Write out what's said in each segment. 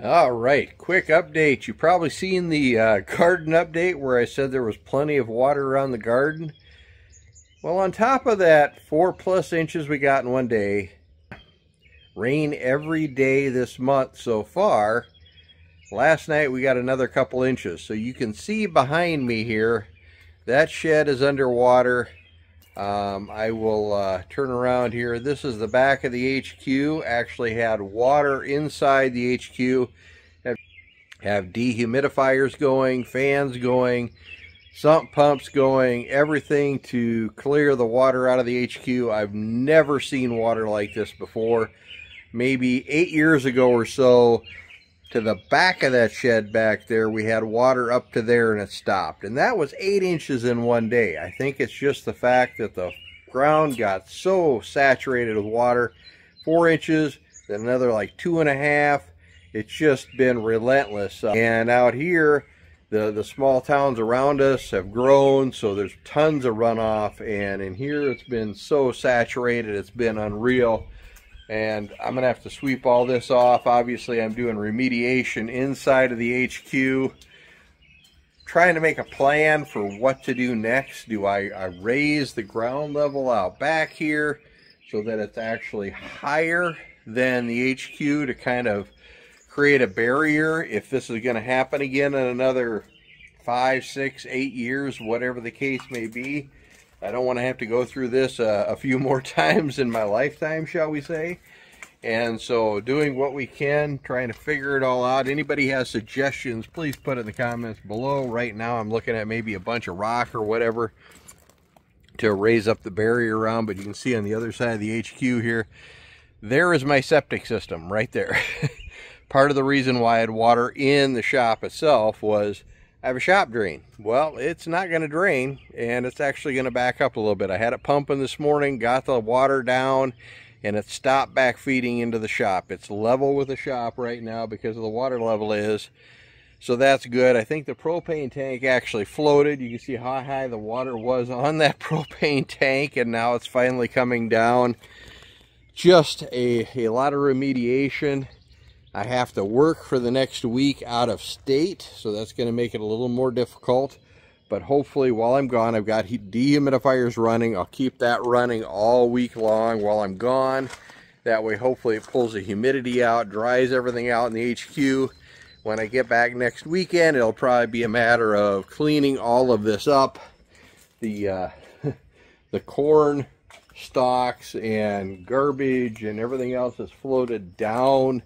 All right, quick update. You probably seen the garden update where I said there was plenty of water around the garden. Well, on top of that 4+ inches we got in one day, rain every day this month so far. Last night we got another couple inches. So you can see behind me here, that shed is underwater. I will turn around here. This is the back of the HQ. Actually had water inside the HQ. Have dehumidifiers going, fans going, sump pumps going, everything to clear the water out of the HQ. I've never seen water like this before. Maybe 8 years ago or so, to the back of that shed back there, we had water up to there and it stopped. And that was 8 inches in one day. I think it's just the fact that the ground got so saturated with water. 4 inches, then another like 2.5. It's just been relentless. And out here, the small towns around us have grown, so there's tons of runoff. And in here, it's been so saturated, it's been unreal. And I'm gonna have to sweep all this off. Obviously, I'm doing remediation inside of the HQ. Trying to make a plan for what to do next. Do I raise the ground level out back here so that it's actually higher than the HQ to kind of create a barrier if this is going to happen again in another 5, 6, 8 years, whatever the case may be? I don't want to have to go through this a few more times in my lifetime, shall we say. And so doing what we can, trying to figure it all out. Anybody has suggestions, please put it in the comments below. Right now I'm looking at maybe a bunch of rock or whatever to raise up the barrier around, but you can see on the other side of the HQ here, there is my septic system right there. Part of the reason why I had water in the shop itself was I have a shop drain. Well, it's not going to drain, and it's actually going to back up a little bit. I had it pumping this morning, got the water down, and it stopped back feeding into the shop. It's level with the shop right now because of the water level is. So that's good. I think the propane tank actually floated. You can see how high the water was on that propane tank, and now it's finally coming down. Just a lot of remediation. I have to work for the next week out of state, so that's going to make it a little more difficult. But hopefully while I'm gone, I've got dehumidifiers running. I'll keep that running all week long while I'm gone. That way hopefully it pulls the humidity out, dries everything out in the HQ. When I get back next weekend, it'll probably be a matter of cleaning all of this up. The corn stalks and garbage and everything else is floated down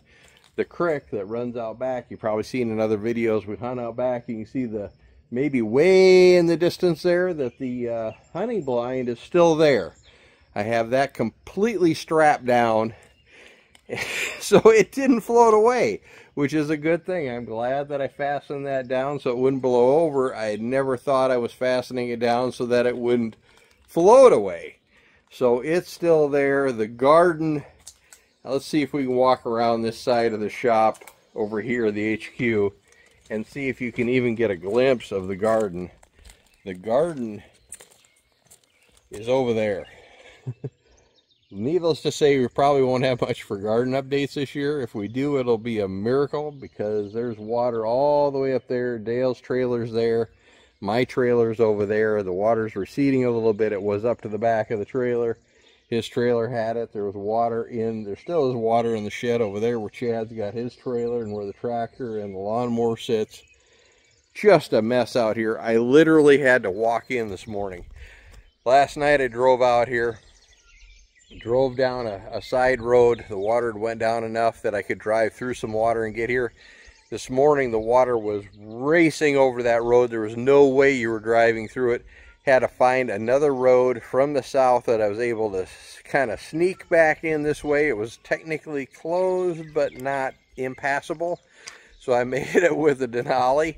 the creek that runs out back. You've probably seen in other videos we hunt out back. You can see the maybe way in the distance there that the hunting blind is still there. I have that completely strapped down so it didn't float away, which is a good thing. I'm glad that I fastened that down so it wouldn't blow over. I had never thought I was fastening it down so that it wouldn't float away. So it's still there. The garden, now let's see if we can walk around this side of the shop over here, the HQ, and see if you can even get a glimpse of the garden. The garden is over there. Needless to say, we probably won't have much for garden updates this year. If we do, it'll be a miracle because there's water all the way up there. Dale's trailer's there. My trailer's over there. The water's receding a little bit. It was up to the back of the trailer. His trailer had it. There was water in, there still is water in the shed over there where Chad's got his trailer and where the tractor and the lawnmower sits. Just a mess out here. I literally had to walk in this morning. Last night I drove out here, drove down a side road. The water had went down enough that I could drive through some water and get here. This morning the water was racing over that road. There was no way you were driving through it. Had to find another road from the south that I was able to kind of sneak back in this way. It was technically closed but not impassable, so I made it with a Denali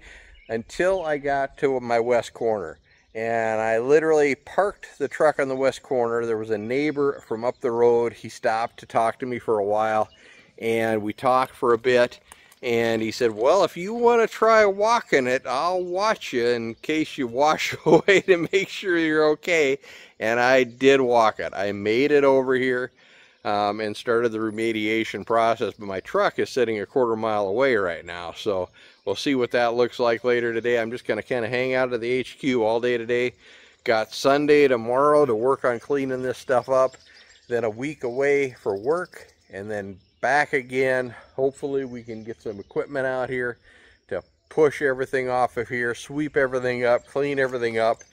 until I got to my west corner, and I literally parked the truck on the west corner. There was a neighbor from up the road. He stopped to talk to me for a while, and we talked for a bit. And he said, well, if you want to try walking it, I'll watch you in case you wash away to make sure you're okay. And I did walk it. I made it over here. and started the remediation process, but my truck is sitting a quarter mile away right now, so we'll see what that looks like later today. I'm just going to kind of hang out at the HQ all day today. Got Sunday tomorrow to work on cleaning this stuff up, then a week away for work, and then back again. Hopefully we can get some equipment out here to push everything off of here, sweep everything up, clean everything up.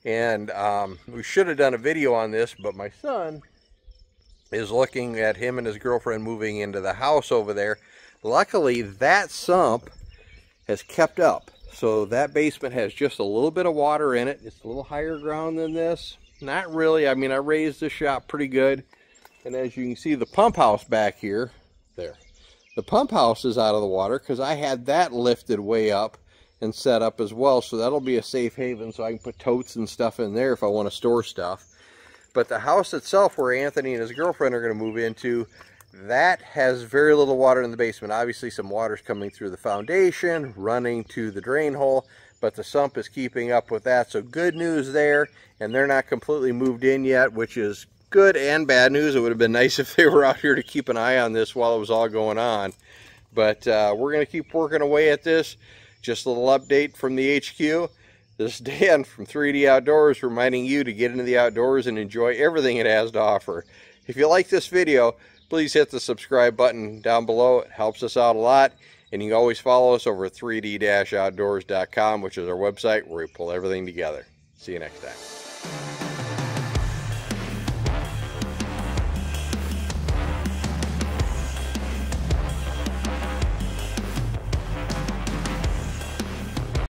And we should have done a video on this, but my son is looking at him and his girlfriend moving into the house over there. Luckily, that sump has kept up. So that basement has just a little bit of water in it. It's a little higher ground than this. Not really. I mean, I raised the shop pretty good. And as you can see, the pump house back here, there. The pump house is out of the water because I had that lifted way up and set up as well. So that'll be a safe haven, so I can put totes and stuff in there if I want to store stuff. But the house itself, where Anthony and his girlfriend are going to move into, that has very little water in the basement. Obviously some water's coming through the foundation, running to the drain hole, but the sump is keeping up with that. So good news there, and they're not completely moved in yet, which is good and bad news. It would have been nice if they were out here to keep an eye on this while it was all going on. But we're going to keep working away at this. Just a little update from the HQ. This is Dan from 3D Outdoors, reminding you to get into the outdoors and enjoy everything it has to offer. If you like this video, please hit the subscribe button down below. It helps us out a lot. And you can always follow us over at 3d-outdoors.com, which is our website where we pull everything together. See you next time.